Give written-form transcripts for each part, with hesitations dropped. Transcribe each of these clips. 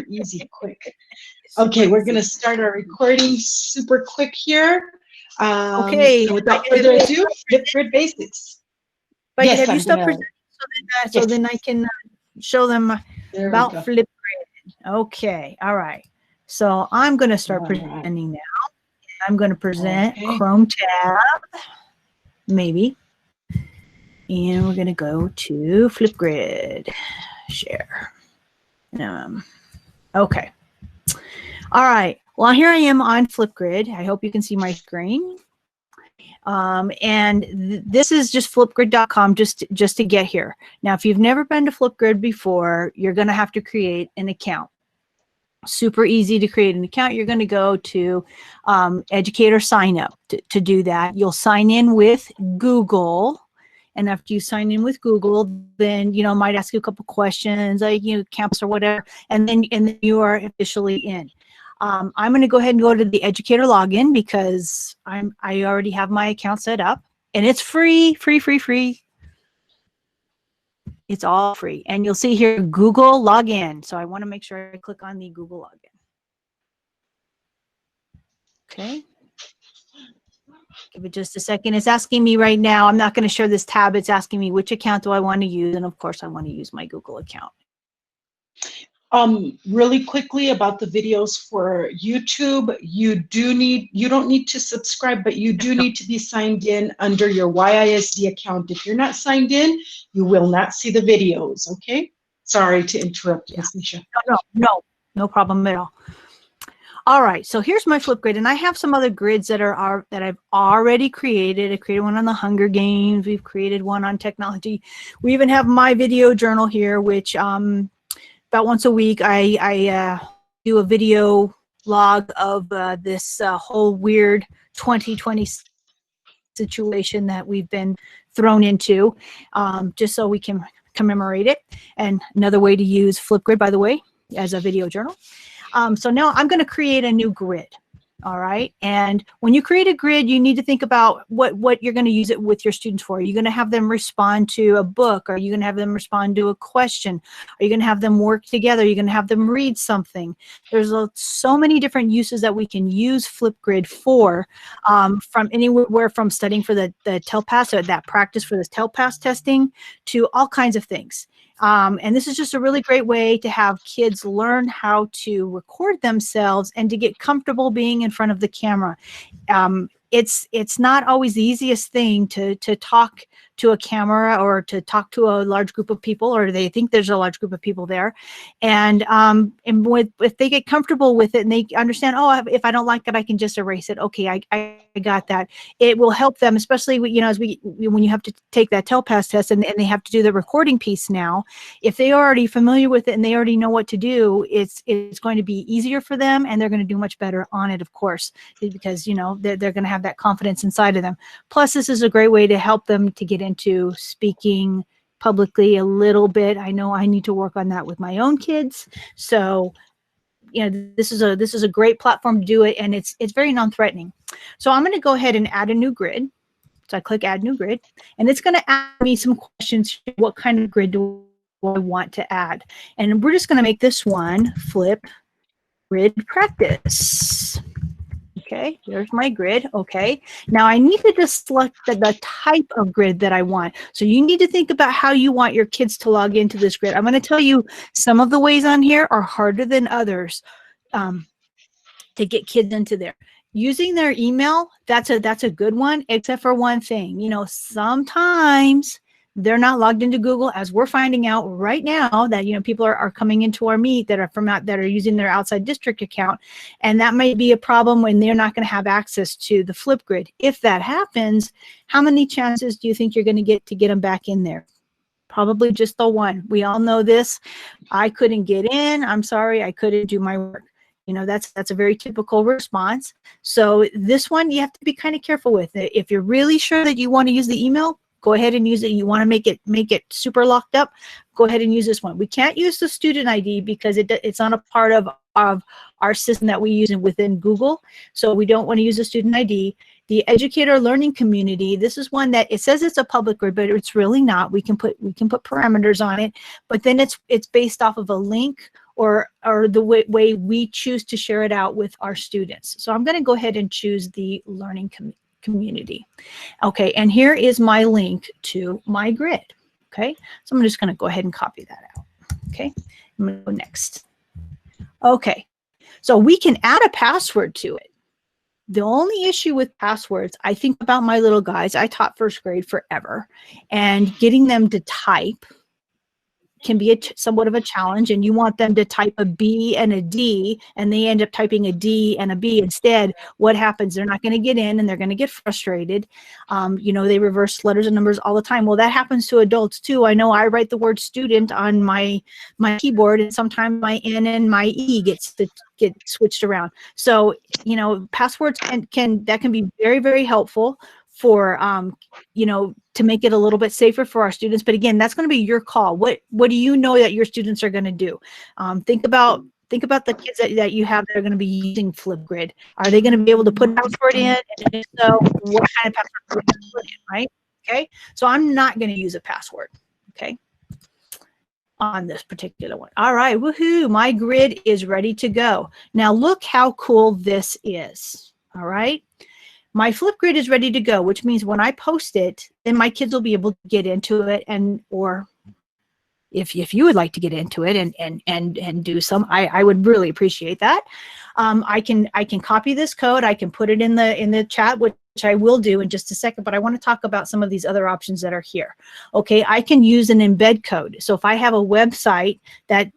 easy, quick. Okay, we're going to start our recording super quick here. Okay. So without further ado, Flipgrid Basics. But Yes, have you I'm stopped gonna, presenting so then I can show them there about we go. Flipgrid? Okay. All right. So I'm going to start All presenting now. I'm going to present Okay. Chrome tab, maybe. And we're going to go to Flipgrid. Share. Okay. All right. Well, here I am on Flipgrid. I hope you can see my screen. And this is just flipgrid.com just to get here. Now, if you've never been to Flipgrid before, you're going to have to create an account. Super easy to create an account. You're going to go to Educator Sign Up to do that. You'll sign in with Google. And after you sign in with Google, then, might ask you a couple questions, like, campus or whatever. And then you are officially in. I'm going to go ahead and go to the Educator Login because I already have my account set up, and it's free. It's all free, and you'll see here Google Login. So I want to make sure I click on the Google Login. Okay. Give it just a second. It's asking me right now. I'm not going to share this tab. It's asking me which account do I want to use, and of course I want to use my Google account. Really quickly about the videos for YouTube, you don't need to subscribe, but you do need to be signed in under your YISD account. If you're not signed in, you will not see the videos, okay? Sorry to interrupt, Ms. Nisha. No problem at all. All right, so here's my Flipgrid, and I have some other grids that I've already created. I created one on the Hunger Games. We've created one on technology. We even have my video journal here, which about once a week, I do a video log of this whole weird 2020 situation that we've been thrown into, just so we can commemorate it. And another way to use Flipgrid, by the way, as a video journal. So now I'm going to create a new grid. All right. And when you create a grid, you need to think about what you're going to use it with your students for. Are you going to have them respond to a book? Are you going to have them respond to a question? Are you going to have them work together? Are you going to have them read something? There's so many different uses that we can use Flipgrid for, from anywhere from studying for the TELPAS, or that practice for the TELPAS testing, to all kinds of things. And this is just a really great way to have kids learn how to record themselves and to get comfortable being in front of the camera. It's not always the easiest thing to talk to a camera or to talk to a large group of people, or they think there's a large group of people there. And if they get comfortable with it and they understand, oh, if I don't like it, I can just erase it. Okay, I got that. It will help them, especially when you have to take that TELPAS test and they have to do the recording piece now. If they are already familiar with it and they already know what to do, it's going to be easier for them, and they're going to do much better on it, of course, because they're going to have that confidence inside of them. Plus, this is a great way to help them to get into speaking publicly a little bit. I know I need to work on that with my own kids. So, this is a great platform to do it, and it's very non-threatening. So I'm going to go ahead and add a new grid. So I click Add New Grid, and it's going to ask me some questions. What kind of grid do I want to add? And we're just going to make this one Flip Grid Practice. Okay, here's my grid. Okay, now I need to just select the type of grid that I want. So you need to think about how you want your kids to log into this grid. I'm going to tell you some of the ways on here are harder than others to get kids into there. Using their email, that's a good one, except for one thing. Sometimes they're not logged into Google, as we're finding out right now that people are coming into our meet that are using their outside district account, and that might be a problem when they're not going to have access to the Flipgrid. If that happens, how many chances do you think you're going to get them back in there? Probably just the one. We all know this. I couldn't get in. I'm sorry, I couldn't do my work. That's a very typical response. So this one you have to be kind of careful with it. If you're really sure that you want to use the email, go ahead and use it. You want to make it super locked up, go ahead and use this one. We can't use the student ID because it's not a part of our system that we use within Google. So we don't want to use the student ID. The Educator Learning Community, this is one that it says it's a public grid, but it's really not. We can put parameters on it, but then it's based off of a link or the way we choose to share it out with our students. So I'm going to go ahead and choose the learning community. Okay, and here is my link to my grid. Okay, so I'm just going to go ahead and copy that out. Okay, I'm going to go next. Okay, so we can add a password to it. The only issue with passwords, I think about my little guys. I taught first grade forever, and getting them to type can be somewhat of a challenge, and you want them to type a B and a D, and they end up typing a D and a B instead. What happens? They're not going to get in, and they're going to get frustrated. You know, they reverse letters and numbers all the time. Well, that happens to adults too. I know I write the word student on my keyboard, and sometimes my N and my E get switched around. So, you know, passwords can be very, very helpful for you know, to make it a little bit safer for our students. But again, that's going to be your call. What do you know that your students are going to do? Think about the kids that you have that are going to be using Flipgrid. Are they going to be able to put a password in? And if so, what kind of password are we going to put in, right? Okay, so I'm not going to use a password, okay, on this particular one. All right, woohoo, my grid is ready to go. Now look how cool this is, all right? My Flipgrid is ready to go, which means when I post it, then my kids will be able to get into it, and or if you would like to get into it and do some, I would really appreciate that. I can copy this code. I can put it in the chat, which I will do in just a second, but I want to talk about some of these other options that are here. Okay, I can use an embed code. So if I have a website that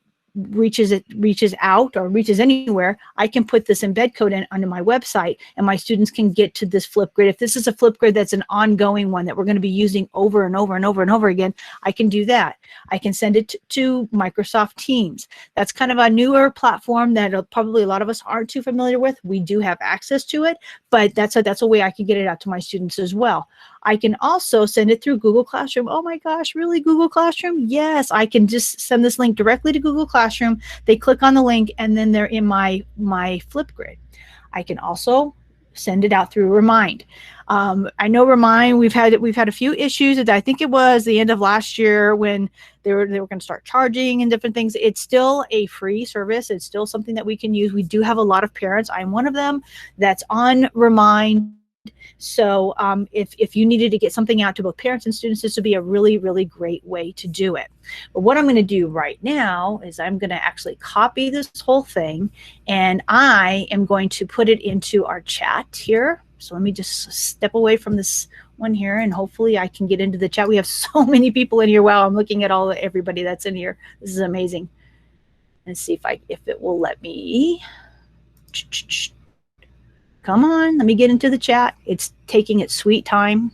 reaches out or reaches anywhere, I can put this embed code in onto my website, and my students can get to this Flipgrid. If this is a Flipgrid that's an ongoing one that we're going to be using over and over and over and over again, I can do that. I can send it to Microsoft Teams. That's kind of a newer platform that probably a lot of us aren't too familiar with. We do have access to it, but that's a way I can get it out to my students as well. I can also send it through Google Classroom. Oh my gosh, really, Google Classroom? Yes, I can just send this link directly to Google Classroom. They click on the link, and then they're in my Flipgrid. I can also send it out through Remind. I know Remind, we've had a few issues. I think it was the end of last year when they were going to start charging and different things. It's still a free service. It's still something that we can use. We do have a lot of parents. I'm one of them that's on Remind. So if you needed to get something out to both parents and students, this would be a really, really great way to do it. But what I'm going to do right now is I'm going to actually copy this whole thing, and I am going to put it into our chat here. So let me just step away from this one here, and hopefully I can get into the chat. We have so many people in here. Wow, I'm looking at everybody that's in here. This is amazing. Let's see if it will let me. Come on, let me get into the chat. It's taking its sweet time.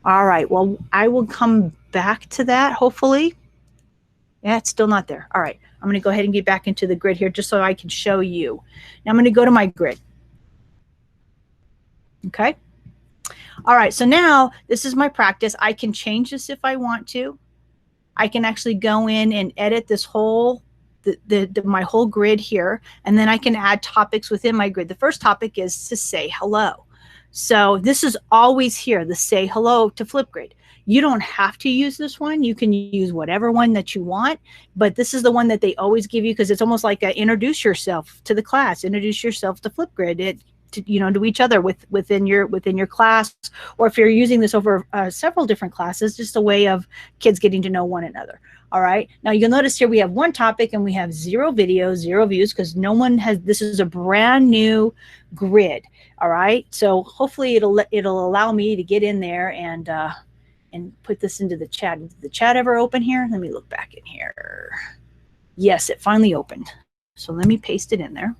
All right, well, I will come back to that, hopefully. Yeah, it's still not there. All right, I'm going to go ahead and get back into the grid here just so I can show you. Now I'm going to go to my grid. Okay. All right, so now this is my practice. I can change this if I want to. I can actually go in and edit this whole my whole grid here, and then I can add topics within my grid. The first topic is to say hello. So this is always here, the say hello to Flipgrid. You don't have to use this one. You can use whatever one that you want, but this is the one that they always give you because it's almost like a introduce yourself to the class, introduce yourself to Flipgrid. To each other within your class, or if you're using this over several different classes, just a way of kids getting to know one another. All right, now you'll notice here we have one topic and we have 0 videos, 0 views, because no one has, this is a brand new grid. All right, so hopefully it'll allow me to get in there and put this into the chat. Did the chat ever open here? Let me look back in here. Yes, it finally opened. So let me paste it in there.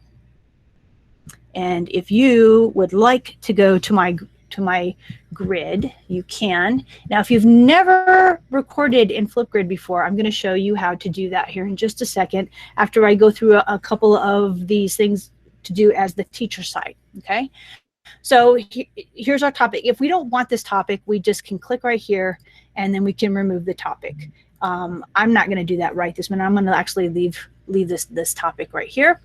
And if you would like to go to my grid, you can. Now, if you've never recorded in Flipgrid before, I'm going to show you how to do that here in just a second after I go through a couple of these things to do as the teacher side, okay? So here's our topic. If we don't want this topic, we just can click right here, and then we can remove the topic. I'm not going to do that right this minute. I'm going to actually leave this topic right here.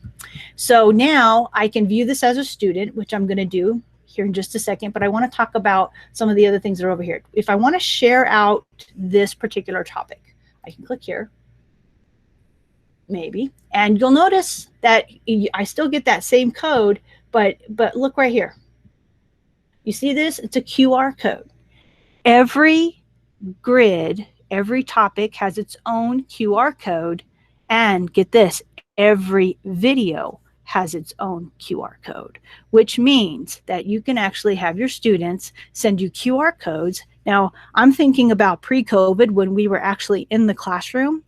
So now I can view this as a student, which I'm going to do here in just a second, but I want to talk about some of the other things that are over here. If I want to share out this particular topic, I can click here. maybe. And you'll notice that I still get that same code, but look right here. You see this? It's a QR code. Every grid, every topic has its own QR code. And get this, every video has its own QR code, which means that you can actually have your students send you QR codes. Now, I'm thinking about pre-COVID when we were actually in the classroom,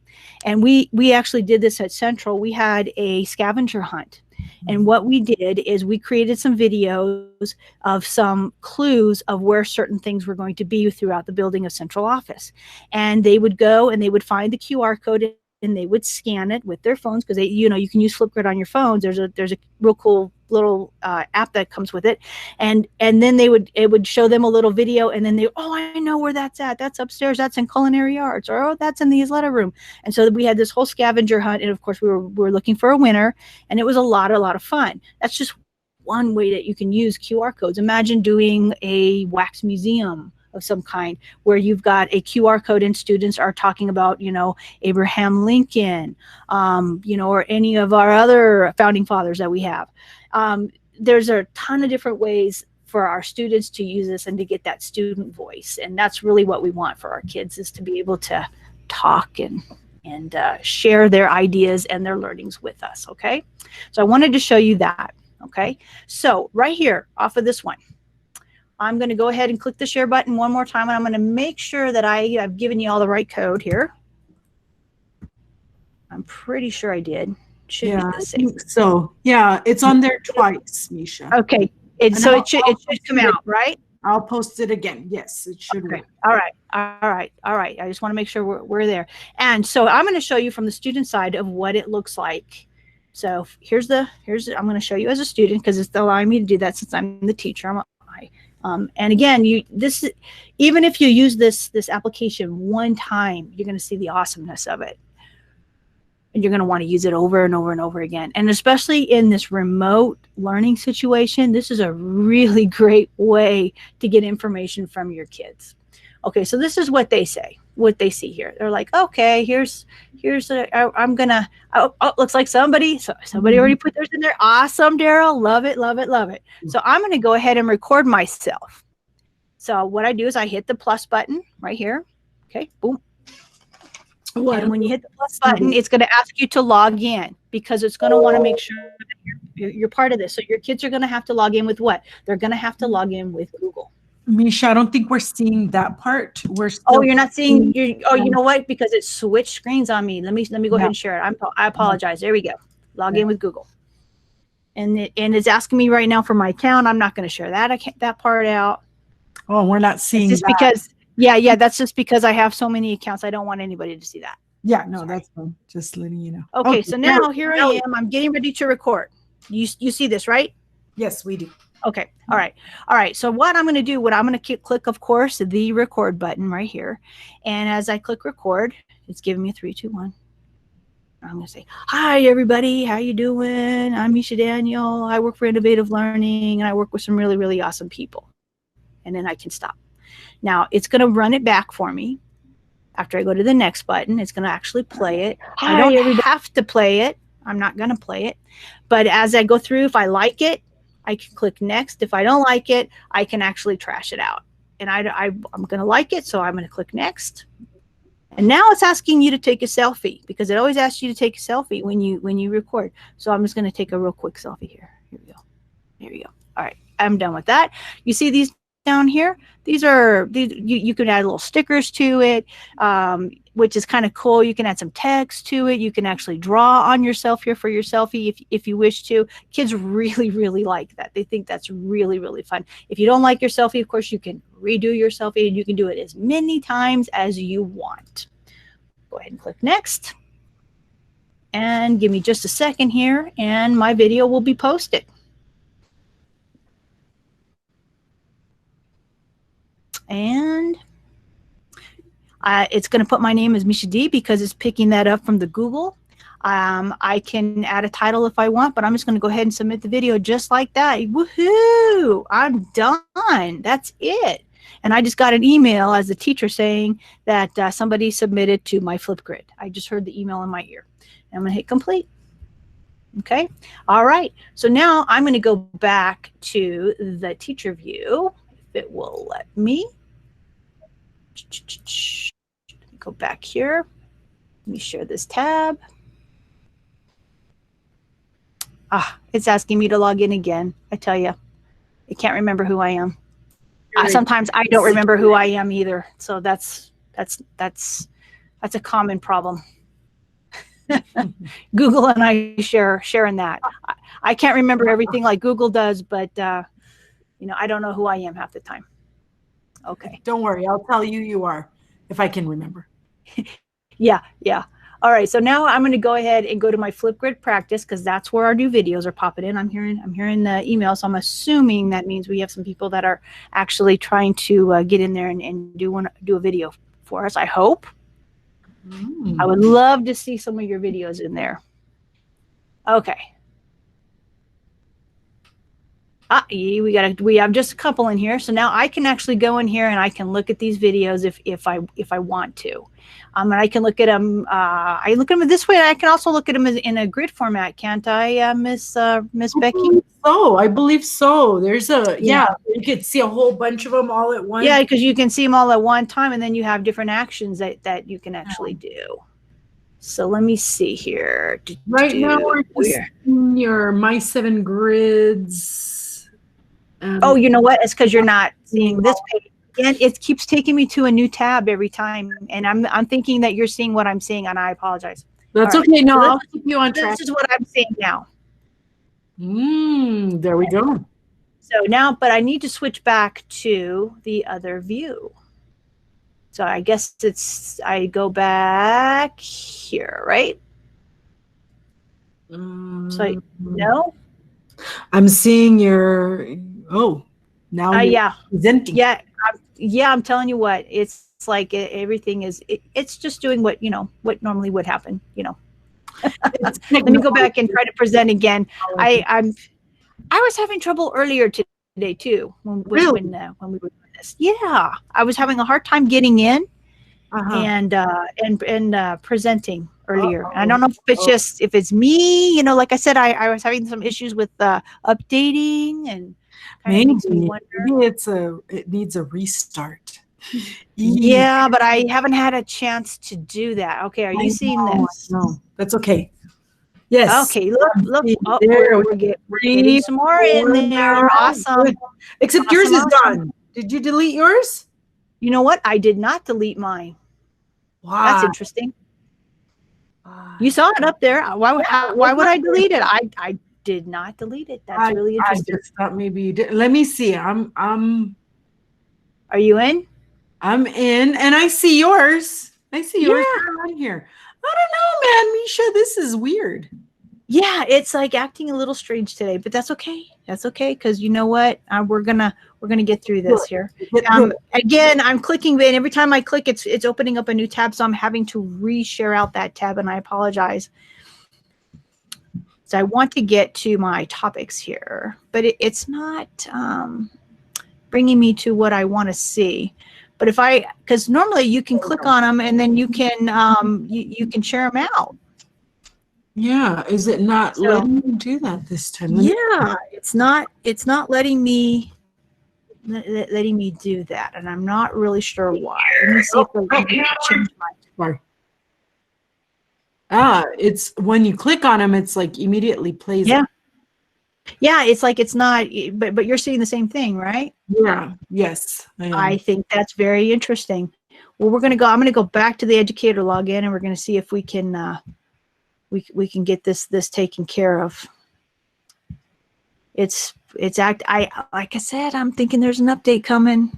and we actually did this at Central. We had a scavenger hunt. And what we did is we created some videos of some clues of where certain things were going to be throughout the building of central office. And they would go and they would find the QR code and they would scan it with their phones, because they, you know, you can use Flipgrid on your phones. There's a real cool little app that comes with it, and then it would show them a little video, and then oh, I know where that's at. That's upstairs. That's in culinary arts, or oh, that's in the letter room. And so we had this whole scavenger hunt, and of course we were looking for a winner, and it was a lot of fun. That's just one way that you can use QR codes. Imagine doing a wax museum of some kind where you've got a QR code and students are talking about, you know, Abraham Lincoln, you know, or any of our other founding fathers that we have. There's a ton of different ways for our students to use this and to get that student voice. And that's really what we want for our kids, is to be able to talk and share their ideas and their learnings with us. Okay. So I wanted to show you that. Okay. So right here off of this one, I'm going to go ahead and click the share button one more time, and I'm going to make sure that I've given you all the right code here. I'm pretty sure I did. Should be the same. I think so. Yeah, it's on there twice, Misha. Okay, so it should come out, right? I'll post it again. Yes, it should. Okay. All right. I just want to make sure we're there. And so I'm going to show you from the student side of what it looks like. So here's I'm going to show you as a student, because it's allowing me to do that since I'm the teacher. And again, even if you use this application one time, you're going to see the awesomeness of it. And you're going to want to use it over and over and over again. And especially in this remote learning situation, this is a really great way to get information from your kids. Okay, so this is what they say, what they see here. They're like, okay, looks like somebody already put theirs in there. Awesome, Daryl, love it, love it, love it. So I'm going to go ahead and record myself. So what I do is I hit the plus button right here. Okay, boom. And when you hit the plus button, it's going to ask you to log in, because it's going to want to make sure that you're part of this. So your kids are going to have to log in with what? They're going to have to log in with Google. Misha, I don't think we're seeing that part. We're still. Oh, you're not seeing. You know what? Because it switched screens on me. Let me go ahead and share it. I apologize. There we go. Log in with Google. And it's asking me right now for my account. I'm not going to share that part out. Oh, we're not seeing just that. Because. Yeah, that's just because I have so many accounts. I don't want anybody to see that. Yeah, no, that's fine. Just letting you know. Okay, so now here I am. I'm getting ready to record. You see this, right? Yes, we do. Okay. All right. So what I'm going to do, I'm going to click, of course, the record button right here. And as I click record, it's giving me a 3, 2, 1. I'm going to say, hi, everybody. How you doing? I'm Misha Daniel. I work for Innovative Learning, and I work with some really, really awesome people. And then I can stop. Now, it's going to run it back for me. After I go to the next button, it's going to actually play it. I don't have to play it. I'm not going to play it. But as I go through, if I like it, I can click next. If I don't like it, I can actually trash it out. And I'm going to like it, so I'm going to click next. And now it's asking you to take a selfie, because it always asks you to take a selfie when you record. So I'm just going to take a real quick selfie here. Here we go. There we go. All right. I'm done with that. You see these down here? These you can add little stickers to it, which is kind of cool. You can add some text to it. You can actually draw on yourself here for your selfie if you wish to. Kids really, really like that. They think that's really, really fun. If you don't like your selfie, of course, you can redo your selfie, and you can do it as many times as you want. Go ahead and click next. And give me just a second here, and my video will be posted. And it's going to put my name as Misha D, because it's picking that up from the Google. I can add a title if I want, but I'm just going to go ahead and submit the video just like that. Woohoo! I'm done. That's it. And I just got an email as a teacher saying that somebody submitted to my Flipgrid. I just heard the email in my ear. I'm going to hit complete. Okay. All right. So now I'm going to go back to the teacher view. If it will let me. Go back here. Let me share this tab. It's asking me to log in again. I tell you, it can't remember who I am. Sometimes I don't remember who I am either. So that's a common problem. Google and I sharing that. I can't remember everything like Google does, but you know, I don't know who I am half the time. Okay. Don't worry, I'll tell you you are, if I can remember. Yeah. All right. So now I'm going to go ahead and go to my Flipgrid practice because that's where our new videos are popping in. I'm hearing the email, so I'm assuming that means we have some people that are actually trying to get in there and do a video for us. I hope. I would love to see some of your videos in there. Okay. We have just a couple in here, so now I can actually go in here and I can look at these videos if I want to. And I can look at them. I look at them this way. I can also look at them in a grid format, can't I, Miss Becky? So I believe so. There's you could see a whole bunch of them all at once. Yeah, because you can see them all at one time, and then you have different actions that you can actually do. So let me see here. Right now we're just in your My 7 Grids. Oh, you know what? It's because you're not seeing this page. And it keeps taking me to a new tab every time, and I'm thinking that you're seeing what I'm seeing, and I apologize. That's okay. No, I'll keep you on track. This is what I'm seeing now. There we go. So now, but I need to switch back to the other view. So I guess I go back here, right? So no. I'm seeing your. Oh, now yeah. presenting. Yeah, I'm telling you what, it's like everything is, it's just doing what normally would happen, Let me go back and try to present again. I was having trouble earlier today too when we were doing this. Yeah, I was having a hard time getting in and presenting earlier. And I don't know if it's just if it's me, like I said, I was having some issues with updating and maybe it needs a restart. Yeah, but I haven't had a chance to do that. Okay, are you seeing this? No, that's okay. Yes. Okay, look. Oh, we're getting some more in there. Awesome. Good. Except yours is gone. Did you delete yours? You know what? I did not delete mine. Wow. That's interesting. You saw it up there. Why would I delete it? I did not delete it. That's really interesting. I just thought maybe you did. Let me see. Are you in? I'm in, and I see yours. I see yours on here. I don't know, man, Misha. This is weird. Yeah, it's like acting a little strange today, but that's okay. That's okay, because you know what? We're gonna get through this here. Again, I'm clicking, and every time I click, it's opening up a new tab, so I'm having to re-share out that tab, and I apologize. So I want to get to my topics here, but it's not bringing me to what I want to see. But because normally you can click on them and then you can you can share them out. Yeah, is it not letting you do that this time? Yeah, it's not letting me do that, and I'm not really sure why. Let me see if I can change my. It's when you click on them, it's like immediately plays. Yeah. Yeah, it's like it's not, but you're seeing the same thing, right? Yeah. Yes. I think that's very interesting. Well, I'm going to go back to the Educator Login, and we're going to see if we can we can get this taken care of. Like I said, I'm thinking there's an update coming.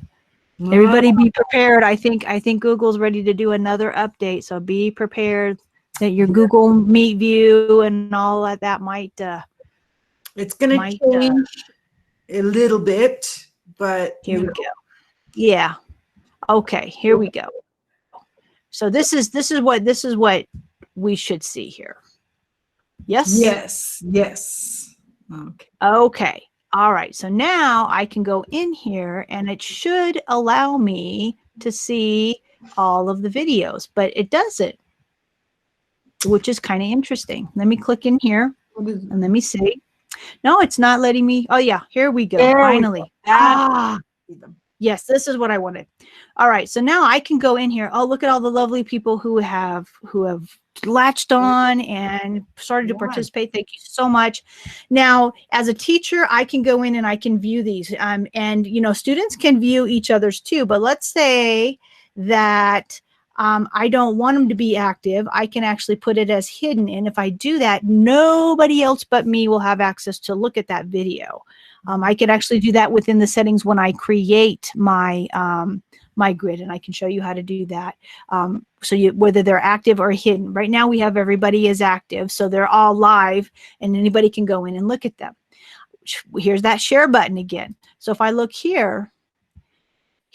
Everybody be prepared. I think Google's ready to do another update, so be prepared that your Google Meet view and all that might it's going to change a little bit, but here we go. Yeah. Okay, here we go. So this is what we should see here. Yes? Yes. Okay. Okay. All right, so now I can go in here and it should allow me to see all of the videos, but it doesn't, which is kind of interesting. Let me click in here and let me see. No, it's not letting me. Oh yeah, here we go. Finally. Yes, this is what I wanted. All right, so now I can go in here. Oh, look at all the lovely people who have latched on and started to participate. Thank you so much. Now, as a teacher, I can go in and I can view these. And you know, students can view each other's too. But let's say that I don't want them to be active. I can actually put it as hidden. And if I do that, nobody else but me will have access to look at that video. I can actually do that within the settings when I create my my grid, and I can show you how to do that. So whether they're active or hidden. Right now we have everybody is active, so they're all live, and anybody can go in and look at them. Here's that share button again. So if I look here,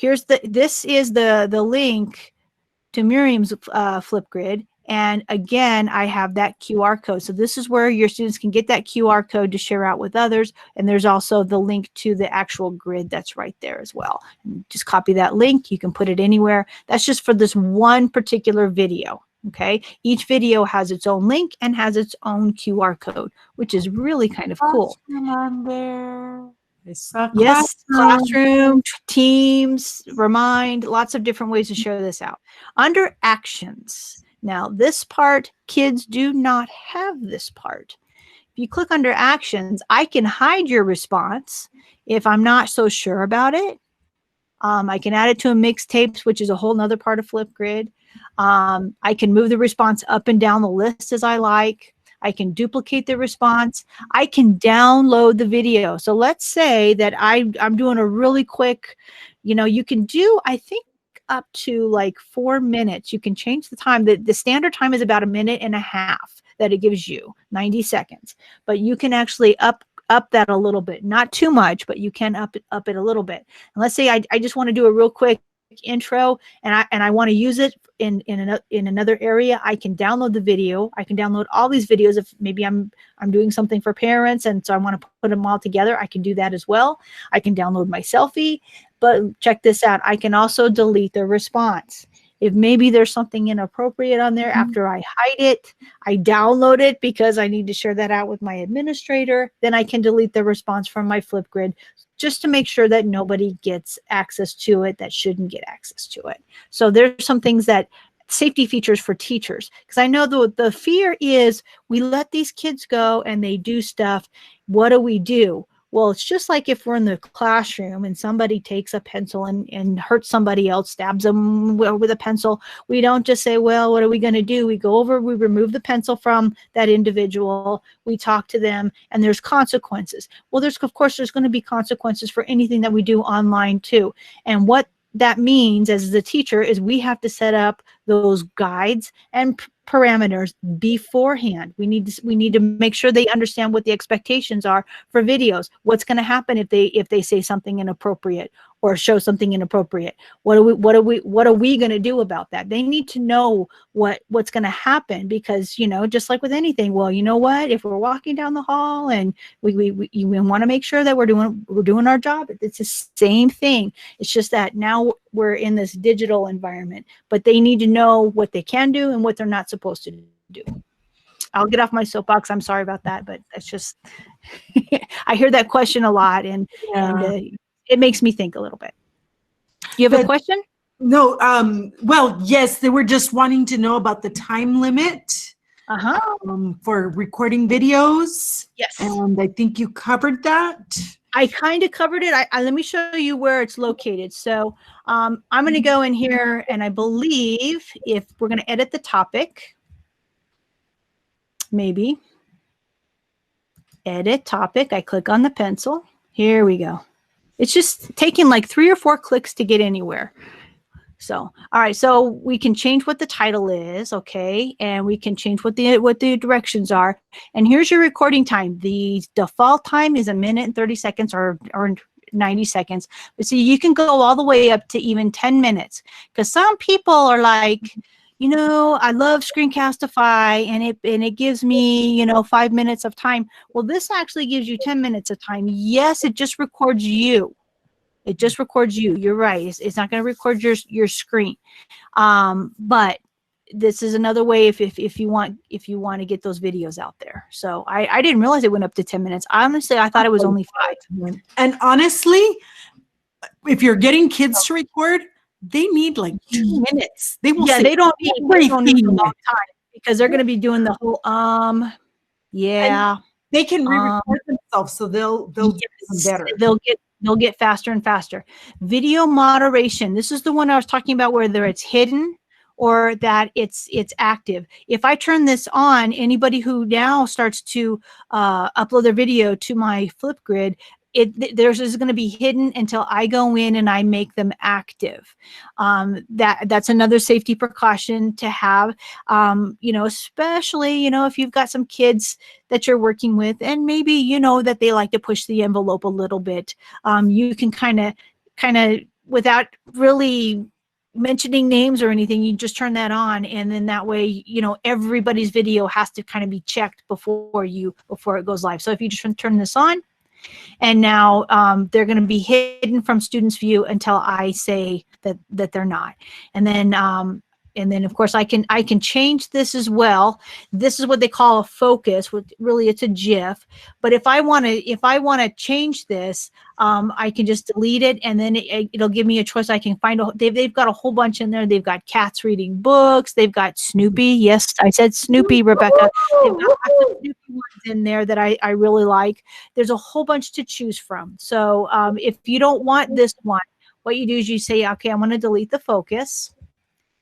this is the link to Miriam's Flipgrid. And again, I have that QR code. So this is where your students can get that QR code to share out with others. And there's also the link to the actual grid that's right there as well. And just copy that link. You can put it anywhere. That's just for this one particular video. Okay. Each video has its own link and has its own QR code, which is really kind of cool. On there. Yes, classroom, Teams, Remind, lots of different ways to share this out. Under actions. Now, this part, kids do not have this part. If you click under actions, I can hide your response if I'm not so sure about it. I can add it to a Mixtapes, which is a whole nother part of Flipgrid. I can move the response up and down the list as I like. I can duplicate the response. I can download the video. So let's say that I'm doing a really quick, you know, you can do, I think, up to like 4 minutes. You can change the time. The standard time is about 1.5 minutes that it gives you, 90 seconds. But you can actually up that a little bit, not too much, but you can up it a little bit. And let's say I just want to do a real quick intro and I want to use it in another area. I can download the video. I can download all these videos. If maybe I'm doing something for parents and so I want to put them all together, I can do that as well. I can download my Selfie. But check this out. I can also delete the response. If maybe there's something inappropriate on there after I hide it, I download it because I need to share that out with my administrator, then I can delete the response from my Flipgrid just to make sure that nobody gets access to it that shouldn't get access to it. So there's some things that safety features for teachers, because I know the fear is we let these kids go and they do stuff. What do? Well, it's just like if we're in the classroom and somebody takes a pencil and hurts somebody else, stabs them with a pencil. We don't just say, well, what are we going to do? We go over, we remove the pencil from that individual, we talk to them, and there's consequences. Well, of course, there's going to be consequences for anything that we do online too. And what that means as the teacher is we have to set up those guides and parameters beforehand. We need to make sure they understand what the expectations are for videos. What's going to happen if they say something inappropriate or show something inappropriate? What are we going to do about that? They need to know what's going to happen, because, you know, just like with anything, well, you know what, if we're walking down the hall and we want to make sure that we're doing our job, it's the same thing. It's just that now we're in this digital environment, but they need to know what they can do and what they're not supposed to do. I'll get off my soapbox. I'm sorry about that, but that's just, I hear that question a lot, and it makes me think a little bit. You have a question? No. Well, yes, they were just wanting to know about the time limit for recording videos. Yes. And I think you covered that. I kind of covered it. Let me show you where it's located. So I'm going to go in here, and I believe if we're going to edit the topic, maybe edit topic, I click on the pencil. Here we go. It's just taking like 3 or 4 clicks to get anywhere. So, all right, so we can change what the title is, okay, and we can change what the directions are. And here's your recording time. The default time is 1 minute and 30 seconds or 90 seconds. But see, you can go all the way up to even 10 minutes, because some people are like, I love Screencastify and it gives me, 5 minutes of time. Well, this actually gives you 10 minutes of time. Yes, it just records you. It just records you. You're right. It's not going to record your screen. But this is another way if you want to get those videos out there. So I didn't realize it went up to 10 minutes. Honestly, I thought it was only 5. And honestly, if you're getting kids to record, they need like 2 minutes. They will say they don't need a long everything. time because they're going to be doing the whole yeah. And they can re-record themselves, so they'll get better. They'll get faster and faster. Video moderation. This is the one I was talking about, whether it's hidden or that it's active. If I turn this on, anybody who now starts to upload their video to my Flipgrid, theirs is going to be hidden until I go in and I make them active. That's another safety precaution to have, especially, if you've got some kids that you're working with and maybe, that they like to push the envelope a little bit. You can kind of, without really mentioning names or anything, you just turn that on, and then that way, everybody's video has to kind of be checked before it goes live. So if you just turn this on, and now they're going to be hidden from students' view until I say that they're not. And then of course I can change this as well. This is what they call a focus. Really, it's a GIF. But if I want to change this, I can just delete it, and then it'll give me a choice. I can find they've got a whole bunch in there. They've got cats reading books. They've got Snoopy. Yes, I said Snoopy, Rebecca. They've got lots of Snoopy ones in there that I really like. There's a whole bunch to choose from. So if you don't want this one, what you do is you say, okay, I'm going to delete the focus.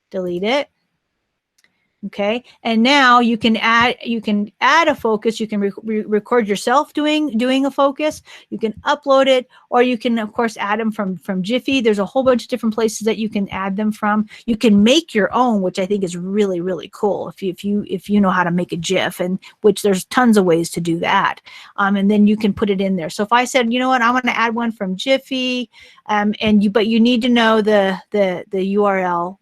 Delete it. Okay, and now you can add a focus. You can record yourself doing a focus. You can upload it, or you can of course add them from Jiffy. There's a whole bunch of different places that you can add them from. You can make your own, which I think is really, really cool if you know how to make a GIF, and which there's tons of ways to do that. And then you can put it in there. So if I said, you know what, I want to add one from Jiffy, but you need to know the URL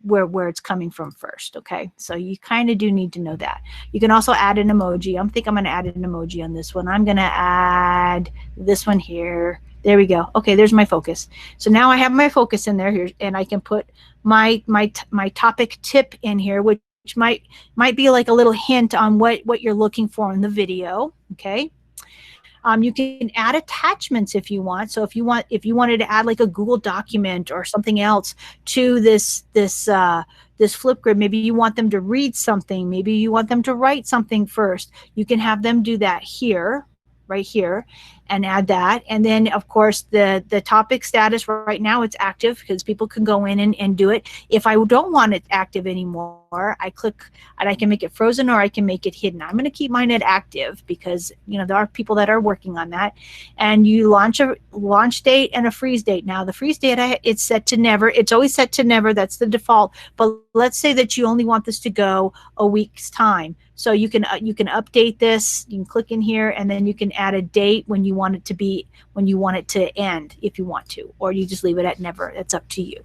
where it's coming from first. Okay, so you kind of do need to know that. You can also add an emoji. I'm going to add an emoji on this one. I'm going to add this one here. There we go. Okay, there's my focus. So now I have my focus in there, and I can put my topic tip in here, which might be like a little hint on what you're looking for in the video. Okay. You can add attachments if you want. So if you wanted to add like a Google document or something else to this Flipgrid, maybe you want them to read something, maybe you want them to write something first, you can have them do that here, right here, and add that. And then of course the topic status right now, it's active because people can go in and do it. If I don't want it active anymore, I click and I can make it frozen, or I can make it hidden. I'm going to keep mine at active because there are people that are working on that. And you launch a launch date and a freeze date. Now the freeze date, it's set to never. It's always set to never. That's the default. But let's say that you only want this to go a week's time. So you can update this. You can click in here, and then you can add a date when you want it to be, when you want it to end, if you want to, or you just leave it at never. That's up to you.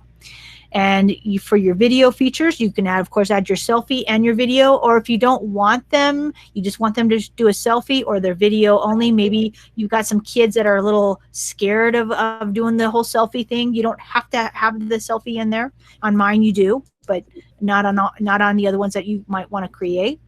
And for your video features, you can of course add your selfie and your video, or if you don't want them, you just want them to do a selfie or their video only. Maybe you've got some kids that are a little scared of doing the whole selfie thing. You don't have to have the selfie in there. On mine you do, but not on the other ones that you might want to create.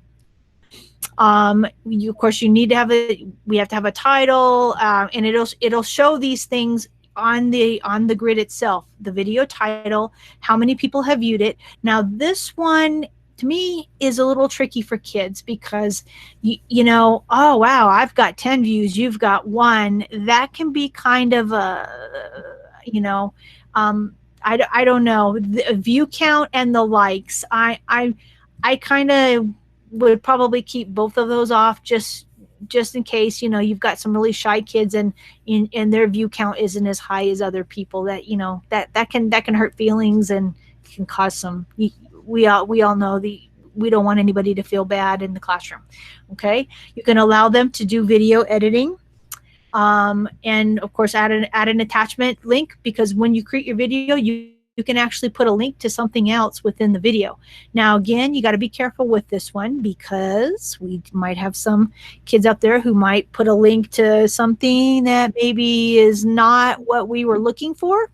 Of course you need to we have to have a title, and it'll show these things on the grid itself, the video title, how many people have viewed it. Now this one to me is a little tricky for kids because oh wow, I've got 10 views, you've got 1. That can be kind of a I don't know, the view count and the likes. I kind of would probably keep both of those off just in case you've got some really shy kids and their view count isn't as high as other people. That that can hurt feelings and can cause some. We all know we don't want anybody to feel bad in the classroom. Okay, you can allow them to do video editing, and of course add an attachment link, because when you create your video, you you can actually put a link to something else within the video. Now, again, you got to be careful with this one because we might have some kids out there who might put a link to something that maybe is not what we were looking for.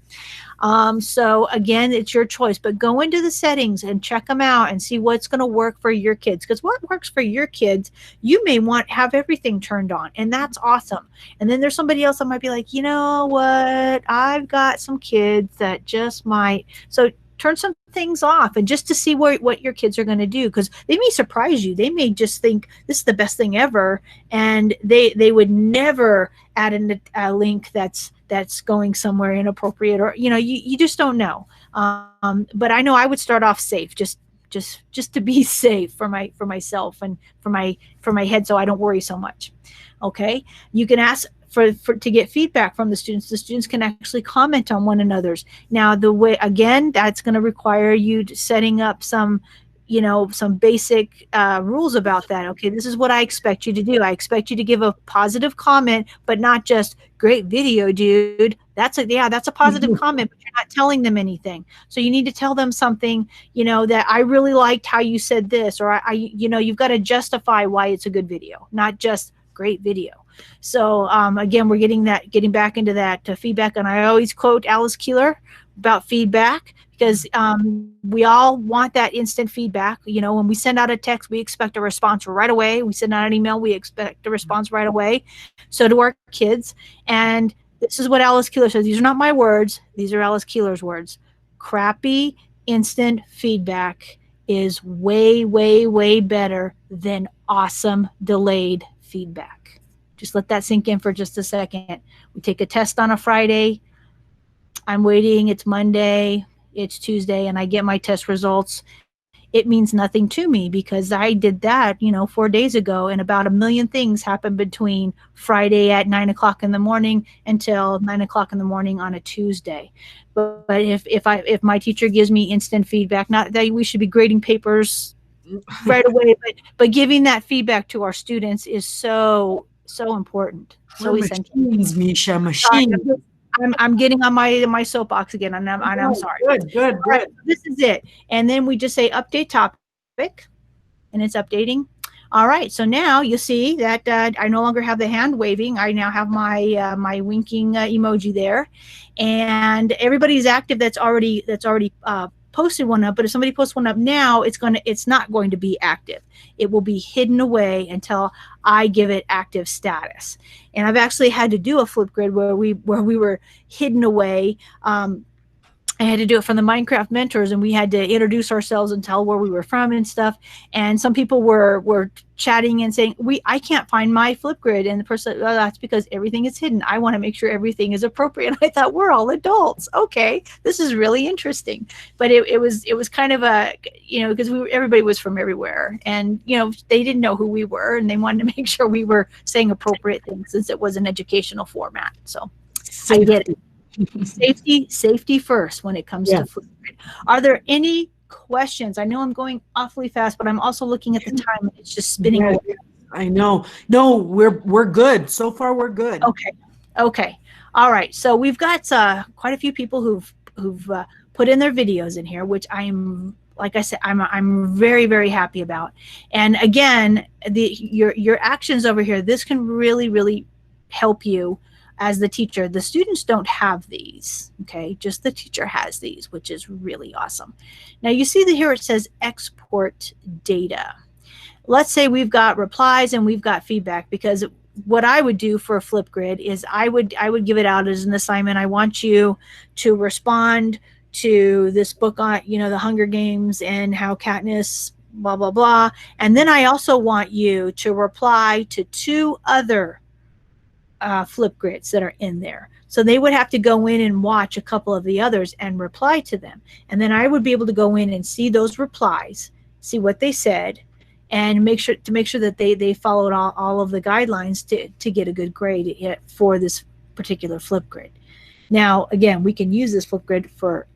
So again, it's your choice, but go into the settings and check them out and see what's going to work for your kids. Because what works for your kids, you may have everything turned on, and that's awesome. And then there's somebody else that might be like, you know what, I've got some kids that just might. So turn some things off and just to see what your kids are going to do, because they may surprise you. They may just think this is the best thing ever, and they would never add a link that's going somewhere inappropriate, or you just don't know. But I know I would start off safe, just to be safe for myself and for my head, so I don't worry so much. Okay, you can ask to get feedback from the students. The students can actually comment on one another's. Now, the way, again, that's going to require you setting up some basic rules about that. Okay, this is what I expect you to do. I expect you to give a positive comment, but not just great video, dude. That's a positive comment, but you're not telling them anything. So you need to tell them something, that I really liked how you said this, or you've got to justify why it's a good video, not just great video. So again, we're getting back into that feedback, and I always quote Alice Keeler about feedback, because we all want that instant feedback. When we send out a text, we expect a response right away. We send out an email, we expect a response right away. So do our kids. And this is what Alice Keeler says. These are not my words. These are Alice Keeler's words. Crappy instant feedback is way, way, way better than awesome delayed feedback. Just let that sink in for just a second. We take a test on a Friday. I'm waiting. It's Monday. It's Tuesday, and I get my test results. It means nothing to me because I did that, 4 days ago, and about a million things happened between Friday at 9 o'clock in the morning until 9 o'clock in the morning on a Tuesday. But if my teacher gives me instant feedback, not that we should be grading papers right away, but giving that feedback to our students is so important. So essential. Machines, Misha, machines. I'm getting on my soapbox again, and I'm sorry. Good. Right, this is it. And then we just say update topic, and it's updating. All right, so now you see that I no longer have the hand waving. I now have my winking emoji there, and everybody's active that's already posted one up. But if somebody posts one up now, it's not going to be active. It will be hidden away until I give it active status. And I've actually had to do a Flipgrid where we were hidden away. I had to do it from the Minecraft mentors, and we had to introduce ourselves and tell where we were from and stuff. And some people were chatting and saying, I can't find my Flipgrid. And the person, well, that's because everything is hidden. I want to make sure everything is appropriate. I thought, we're all adults. Okay, this is really interesting. But it was kind of a, because everybody was from everywhere, and they didn't know who we were, and they wanted to make sure we were saying appropriate things since it was an educational format. So I get it. Safety first when it comes to Flipgrid. Are there any questions? I know I'm going awfully fast, but I'm also looking at the time, and it's just spinning away. I know. No, we're good. So far, we're good. Okay. All right. So we've got quite a few people who've put in their videos in here, which like I said, I'm very, very happy about. And again, your actions over here, this can really, really help you as the teacher. The students don't have these, okay? Just the teacher has these, which is really awesome. Now you see that here it says export data. Let's say we've got replies and we've got feedback, because what I would do for a Flipgrid is I would give it out as an assignment. I want you to respond to this book on, the Hunger Games and how Katniss, blah, blah, blah. And then I also want you to reply to 2 other Flipgrids that are in there. So they would have to go in and watch a couple of the others and reply to them. And then I would be able to go in and see those replies, see what they said, and make sure that they followed all of the guidelines to get a good grade for this particular Flipgrid. Now, again, we can use this Flipgrid for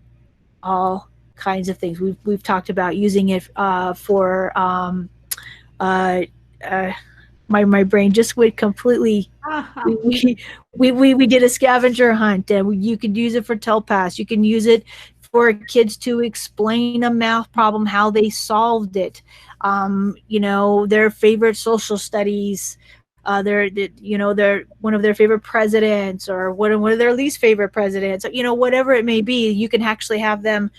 all kinds of things. We've talked about using it for my brain just went completely. We did a scavenger hunt, and you could use it for telepass. You can use it for kids to explain a math problem, how they solved it, you know, their favorite social studies, you know, their one of their favorite presidents, or one of their least favorite presidents, you know, whatever it may be. You can actually have them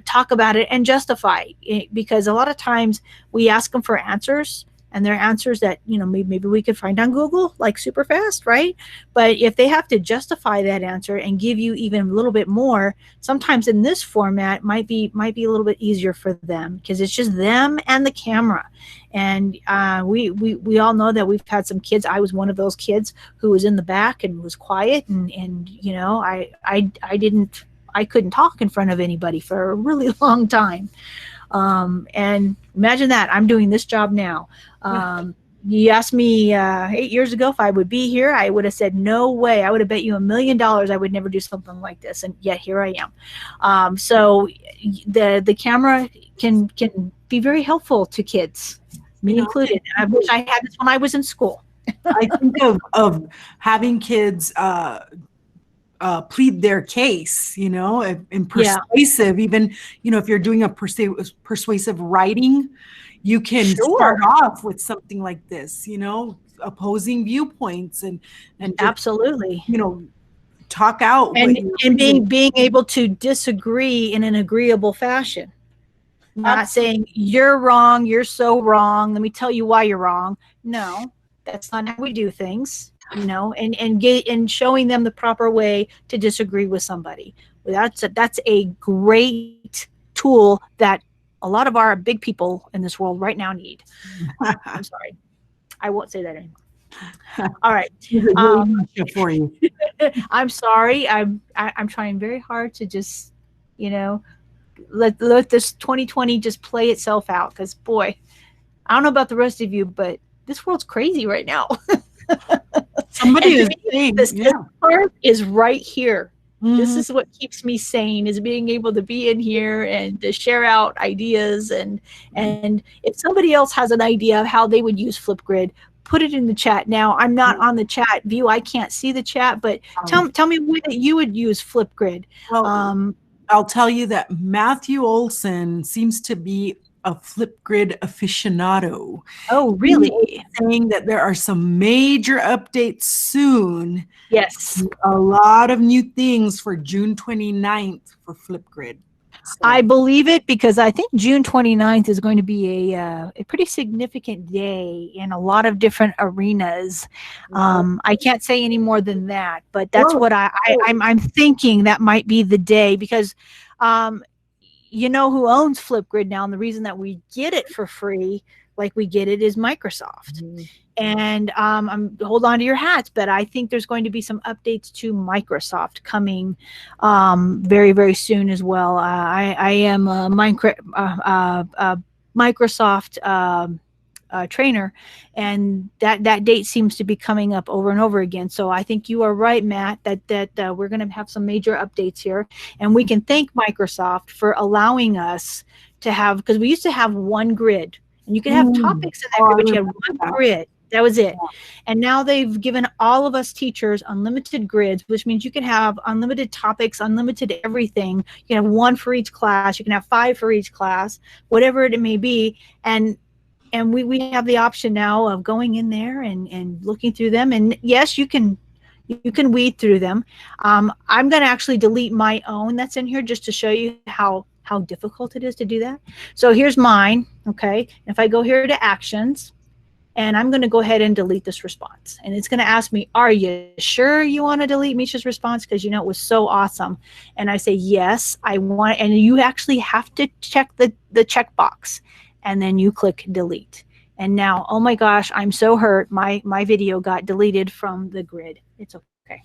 talk about it and justify it, because a lot of times we ask them for answers, and they're answers that, you know, maybe we could find on Google like super fast, right? But if they have to justify that answer and give you even a little bit more, sometimes in this format might be a little bit easier for them, because it's just them and the camera. And we all know that we've had some kids. I was one of those kids who was in the back and was quiet, and you know, I couldn't talk in front of anybody for a really long time. And imagine that, I'm doing this job now. You asked me 8 years ago if I would be here, I would have said no way. I would have bet you $1 million I would never do something like this, and yet here I am. So the camera can be very helpful to kids, me included. I wish I had this when I was in school. I think of having kids plead their case, you know, and persuasive. Even, you know, if you're doing a persuasive writing, you can start off with something like this, you know, opposing viewpoints, and just, absolutely, you know, talk out and being able to disagree in an agreeable fashion. Not saying you're wrong, you're so wrong, let me tell you why you're wrong. No, that's not how we do things, you know, and showing them the proper way to disagree with somebody. That's a great tool that a lot of our big people in this world right now need. I'm sorry, I won't say that anymore. All right. For you. I'm sorry. I'm trying very hard to just, you know, let this 2020 just play itself out, because boy, I don't know about the rest of you, but this world's crazy right now. Somebody is saying, this part is right here. Mm-hmm. This is what keeps me sane, is being able to be in here and to share out ideas. And if somebody else has an idea of how they would use Flipgrid, put it in the chat. Now, I'm not on the chat view. I can't see the chat, but tell me what you would use Flipgrid. Well, I'll tell you that Matthew Olson seems to be a Flipgrid aficionado. Oh, really? He's saying that there are some major updates soon. Yes. A lot of new things for June 29th for Flipgrid. So. I believe it, because I think June 29th is going to be a pretty significant day in a lot of different arenas. I can't say any more than that, but that's what I'm thinking that might be the day, because you know who owns Flipgrid now, and the reason that we get it for free, like we get it, is Microsoft. Mm-hmm. And hold on to your hats, but I think there's going to be some updates to Microsoft coming very, very soon as well. I am a Microsoft trainer, and that date seems to be coming up over and over again. So I think you are right, Matt, that we're going to have some major updates here, and we can thank Microsoft for allowing us to have, because we used to have one grid, and you could have topics in that grid, but you had one grid. That was it. And now they've given all of us teachers unlimited grids, which means you can have unlimited topics, unlimited everything. You can have one for each class. You can have 5 for each class, whatever it may be. And we have the option now of going in there and looking through them. And yes, you can weed through them. I'm going to actually delete my own that's in here, just to show you how difficult it is to do that. So here's mine. Okay. If I go here to actions, and I'm going to go ahead and delete this response. And it's going to ask me, are you sure you want to delete Misha's response? Because, you know, it was so awesome. And I say, yes, I want. And you actually have to check the checkbox. And then you click delete. And now, oh my gosh, I'm so hurt. My video got deleted from the grid. It's okay.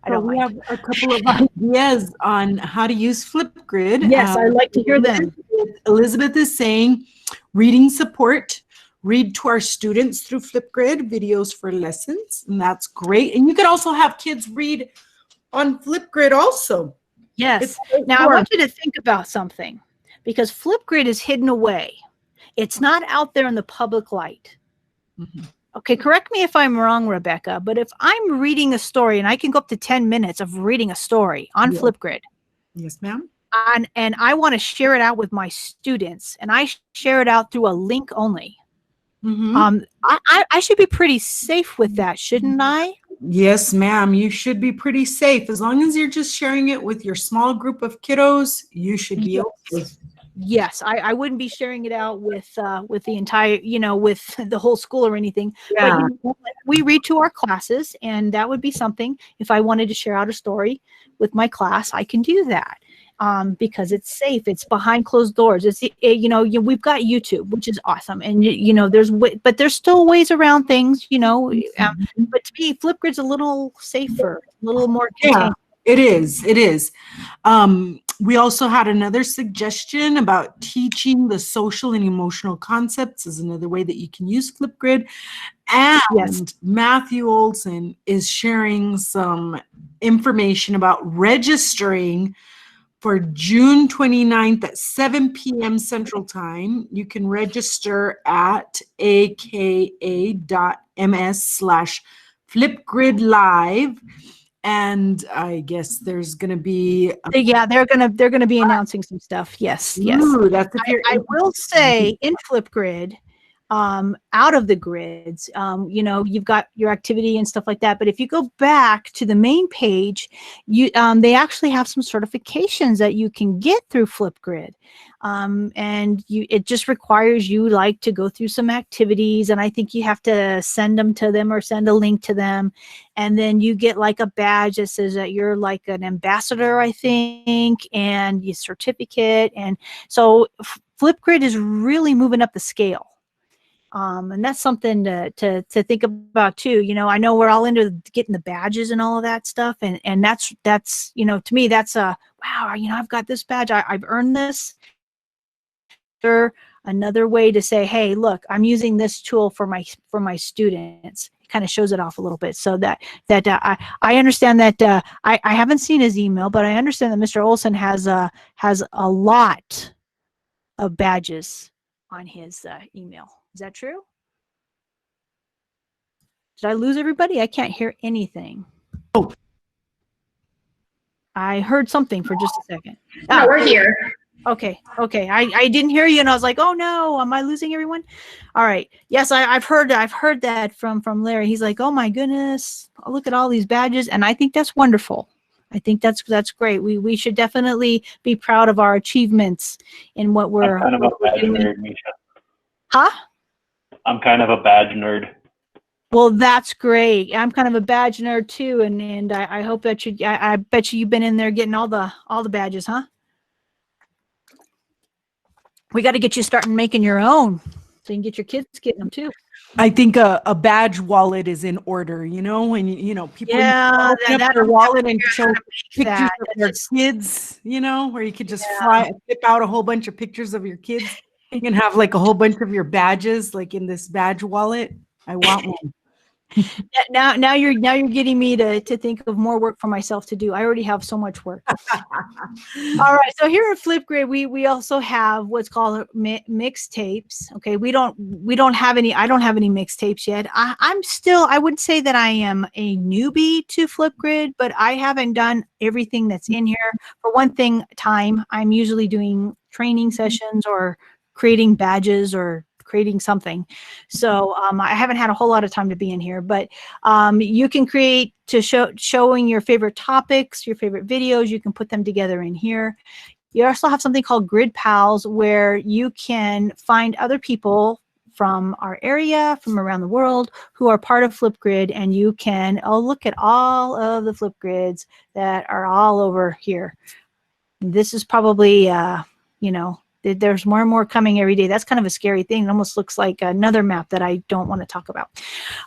I don't mind. We have a couple of ideas on how to use Flipgrid. Yes, I'd like to hear them. Elizabeth is saying, reading support. Read to our students through Flipgrid, videos for lessons, and that's great. And you could also have kids read on Flipgrid also. Yes. Now, I want you to think about something, because Flipgrid is hidden away. It's not out there in the public light. Mm-hmm. Okay, correct me if I'm wrong, Rebecca, but if I'm reading a story, and I can go up to 10 minutes of reading a story on Flipgrid. Yes, ma'am. and I want to share it out with my students, and I share it out through a link only. I should be pretty safe with that, shouldn't I? Yes, ma'am. You should be pretty safe. As long as you're just sharing it with your small group of kiddos, you should be okay. Yes, I wouldn't be sharing it out with the entire, with the whole school or anything. Yeah. But we read to our classes, and that would be something. If I wanted to share out a story with my class, I can do that. Because it's safe, it's behind closed doors. It's we've got YouTube, which is awesome, and but there's still ways around things, but to me, Flipgrid's a little safer, a little more contained. Yeah, it is. It is. We also had another suggestion about teaching the social and emotional concepts is another way that you can use Flipgrid. And Yes. Matthew Olson is sharing some information about registering for June 29th at 7 p.m. Central Time. You can register at aka.ms/FlipGridLive. And I guess there's going to be They're gonna be announcing some stuff. Yes. Ooh, that's if you're I will say in Flipgrid, out of the grids, you've got your activity and stuff like that. But if you go back to the main page, they actually have some certifications that you can get through Flipgrid. And it just requires you to go through some activities, and I think you have to send them to them or send a link to them. And then you get a badge that says that you're an ambassador, I think, and your certificate. And so Flipgrid is really moving up the scale. And that's something to think about too. I know we're all into getting the badges and all of that stuff. And that's to me, that's wow, I've got this badge. I've earned this. Another way to say, hey, look, I'm using this tool for my students. It kind of shows it off a little bit, so that I understand that I haven't seen his email, but I understand that Mr. Olson has a lot of badges on his email. Is that true? Did I lose everybody? I can't hear anything. Oh. I heard something for just a second. No, we're here. Okay. I didn't hear you, and I was like, oh no, am I losing everyone? All right. Yes, I've heard that from Larry. He's like, oh my goodness, look at all these badges, and I think that's wonderful. I think that's great. We should definitely be proud of our achievements in what we're. I'm kind of a badge nerd, Misha. Huh? I'm kind of a badge nerd. Well, that's great. I'm kind of a badge nerd too, and I hope that I bet you've been in there getting all the badges, huh? We got to get you starting making your own, so you can get your kids getting them too. I think a badge wallet is in order, when people open up their wallet and show pictures of their kids, where you could just flip out a whole bunch of pictures of your kids. You can have a whole bunch of your badges in this badge wallet. I want one. Now you're getting me to think of more work for myself to do. I already have so much work. All right, so here at Flipgrid, we also have what's called mixtapes. Okay, we don't have any. I don't have any mixtapes yet. I would say that I am a newbie to Flipgrid, but I haven't done everything that's in here. For one thing, I'm usually doing training sessions or creating badges or creating something. So I haven't had a whole lot of time to be in here, but you can create showing your favorite topics, your favorite videos. You can put them together in here. You also have something called Grid Pals, where you can find other people from our area, from around the world, who are part of Flipgrid, and you can look at all of the Flipgrids that are all over here. This is probably, there's more and more coming every day. That's kind of a scary thing. It almost looks like another map that I don't want to talk about.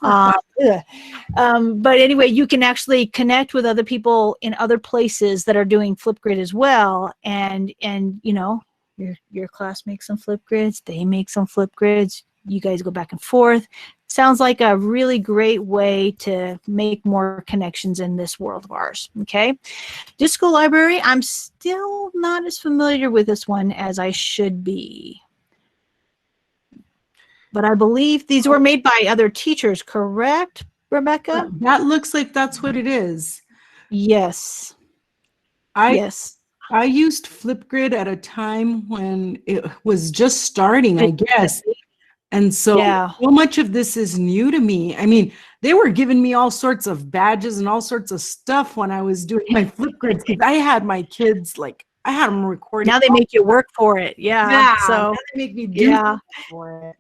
But anyway, you can actually connect with other people in other places that are doing Flipgrid as well. And your class makes some Flipgrids. They make some Flipgrids. You guys go back and forth. Sounds like a really great way to make more connections in this world of ours. Okay. Disco Library, I'm still not as familiar with this one as I should be. But I believe these were made by other teachers, correct, Rebecca? That looks like that's what it is. Yes. Yes. I used Flipgrid at a time when it was just starting, I guess. And so, Yeah. so much of this is new to me. I mean, they were giving me all sorts of badges and all sorts of stuff when I was doing my Flipgrids, because I had my kids, like, I had them recording. Now they make you work for it. Yeah. Yeah, So now they make me do something for it.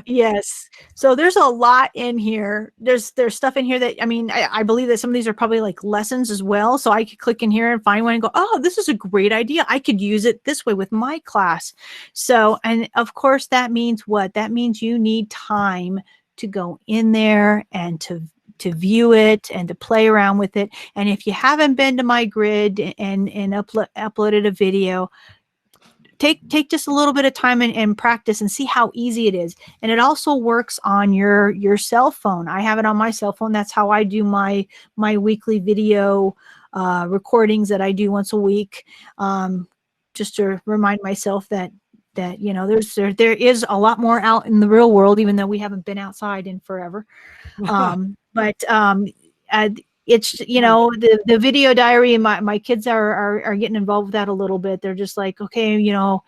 yes. So there's a lot in here. There's stuff in here that, I mean, I believe that some of these are probably like lessons as well. So I could click in here and find one and go, oh, this is a great idea. I could use it this way with my class. So, and of course that means what? That means you need time to go in there and to view it and to play around with it. And if you haven't been to my grid and uploaded a video, take just a little bit of time and practice and see how easy it is. And it also works on your cell phone. I have it on my cell phone. That's how I do my weekly video recordings that I do once a week, just to remind myself that you know there is a lot more out in the real world, even though we haven't been outside in forever. It's, you know, the video diary, and my kids are getting involved with that a little bit. They're just like, okay, you know,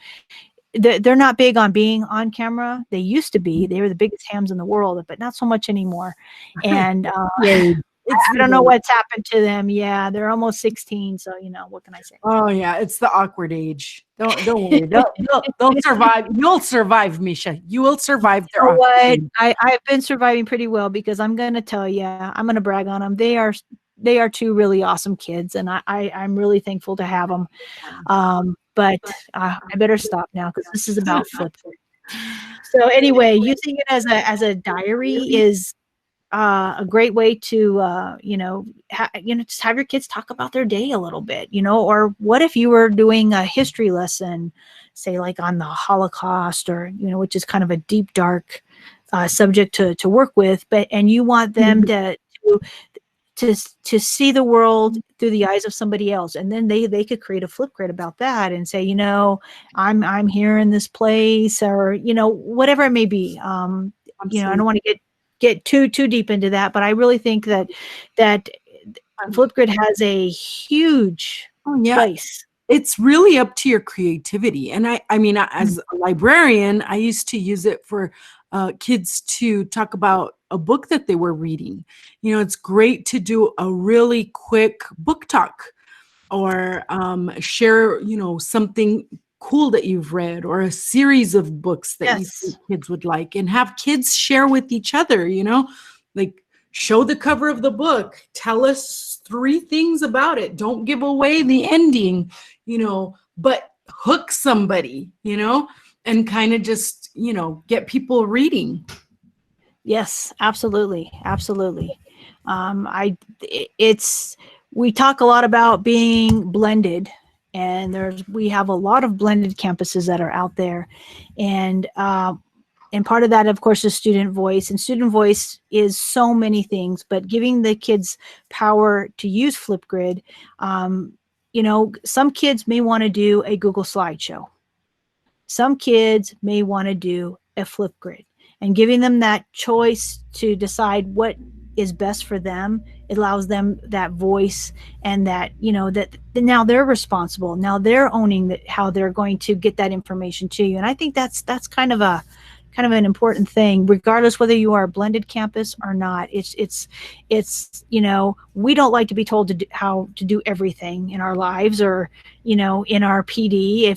they're not big on being on camera. They used to be. They were the biggest hams in the world, but not so much anymore. And I don't know what's happened to them. Yeah, they're almost 16, so you know, what can I say? Oh yeah, it's the awkward age. Don't worry. They'll survive. You'll survive, Misha. You will survive their awkward age. I've been surviving pretty well, because I'm going to tell you, I'm going to brag on them. They are two really awesome kids, and I'm really thankful to have them. But I better stop now, because this is about Flipgrid. So anyway, using it as a diary is a great way to you know, just have your kids talk about their day a little bit, you know. Or what if you were doing a history lesson, say like on the Holocaust, or you know, which is kind of a deep, dark subject to work with, and you want them to see the world through the eyes of somebody else, and then they could create a Flipgrid about that and say, you know, I'm here in this place, or you know, whatever it may be. You know, I don't want to get too deep into that, but I really think that Flipgrid has a huge place. It's really up to your creativity. And I mean, as a librarian, I used to use it for kids to talk about a book that they were reading. You know, it's great to do a really quick book talk, or share, you know, something cool that you've read, or a series of books that you think kids would like, and have kids share with each other, you know, like show the cover of the book, tell us 3 things about it. Don't give away the ending, you know, but hook somebody, you know, and kind of just, you know, get people reading. Yes, absolutely. Absolutely. We talk a lot about being blended, and we have a lot of blended campuses that are out there. And part of that, of course, is student voice, and student voice is so many things, but giving the kids power to use Flipgrid. You know, some kids may want to do a Google slideshow. Some kids may want to do a Flipgrid, and giving them that choice to decide what is best for them, it allows them that voice, and that, you know, that now they're responsible. Now they're owning how they're going to get that information to you. And I think that's kind of an important thing, regardless whether you are a blended campus or not. It's you know, we don't like to be told how to do everything in our lives, or you know, in our PD.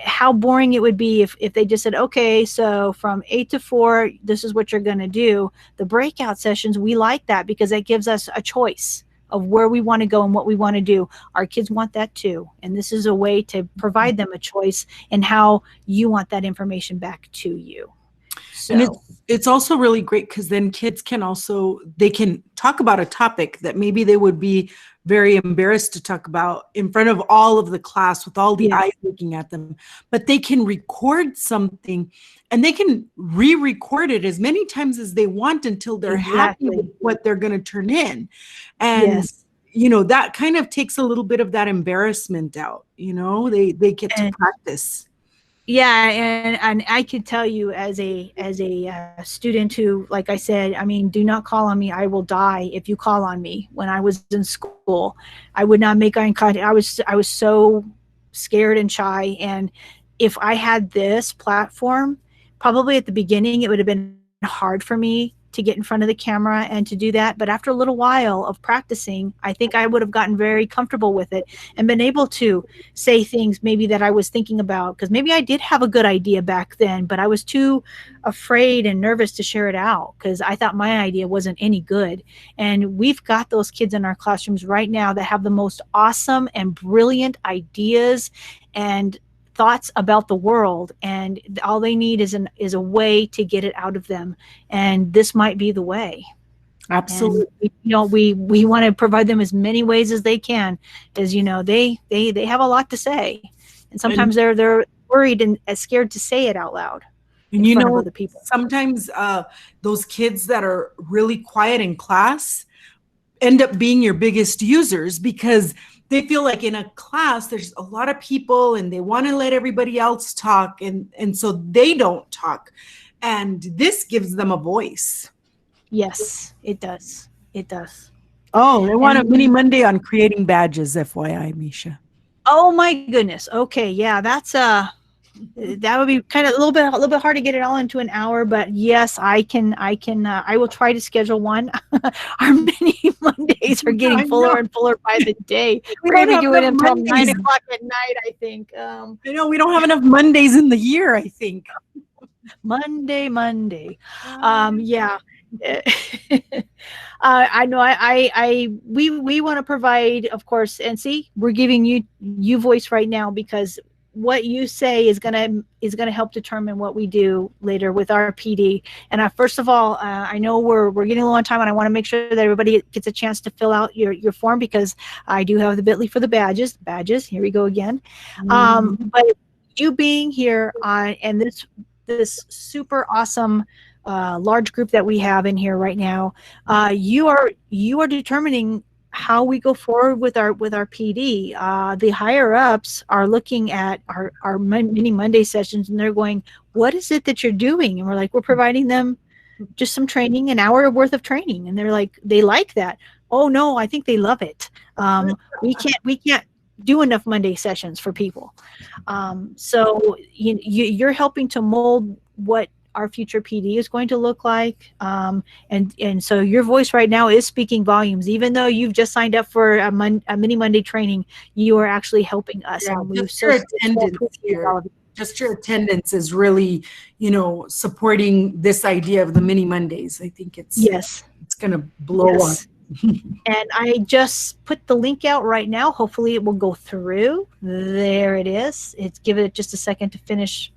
How boring it would be if they just said, okay, so from 8 to 4, this is what you're going to do. The breakout sessions, we like that, because that gives us a choice of where we want to go and what we want to do. Our kids want that too. And this is a way to provide them a choice in how you want that information back to you. So. And it's also really great, because then kids can they can talk about a topic that maybe they would be very embarrassed to talk about in front of all of the class with all the eyes looking at them, but they can record something, and they can re-record it as many times as they want until they're happy with what they're going to turn in. And you know, that kind of takes a little bit of that embarrassment out, you know. They get to practice. Yeah, and I could tell you as a student who, like I said, I mean, do not call on me. I will die if you call on me. When I was in school, I would not make eye contact. I was so scared and shy. And if I had this platform, probably at the beginning, it would have been hard for me to get in front of the camera and to do that. But after a little while of practicing, I think I would have gotten very comfortable with it and been able to say things maybe that I was thinking about, because maybe I did have a good idea back then, but I was too afraid and nervous to share it out because I thought my idea wasn't any good. And we've got those kids in our classrooms right now that have the most awesome and brilliant ideas and thoughts about the world, and all they need is a way to get it out of them, and this might be the way. Absolutely. And we want to provide them as many ways as they can, as they have a lot to say, and sometimes they're worried and scared to say it out loud And in front of other people. sometimes those kids that are really quiet in class end up being your biggest users, because they feel like in a class there's a lot of people and they want to let everybody else talk, and so they don't talk, and this gives them a voice. Yes, it does. It does. Oh, they want a mini Monday on creating badges, FYI, Misha. Oh my goodness. Okay, yeah, that's that would be kind of a little bit hard to get it all into an hour, but yes, I will try to schedule one. Our mini Mondays are getting fuller and fuller by the day. We're going to be doing it until 9 o'clock at night, I think. I know we don't have enough Mondays in the year, I think. Monday. Yeah. I know we want to provide, of course, and see, we're giving you voice right now, because what you say is gonna help determine what we do later with our PD. And first of all, I know we're getting a long time, and I want to make sure that everybody gets a chance to fill out your form, because I do have the bit.ly for the badges. Here we go again. But you being here and this super awesome large group that we have in here right now, you are determining how we go forward with our PD. The higher ups are looking at our mini Monday sessions, and they're going, what is it that you're doing? And we're like, we're providing them just some training, an hour worth of training. And they're like, they like that. Oh no, I think they love it. We can't do enough Monday sessions for people. So you're helping to mold what our future PD is going to look like, and so your voice right now is speaking volumes. Even though you've just signed up for a mini Monday training, you are actually helping us. Yeah, and we just your attendance is really, supporting this idea of the mini Mondays. I think it's going to blow up. And I just put the link out right now. Hopefully it will go through. There it is. Give it just a second to finish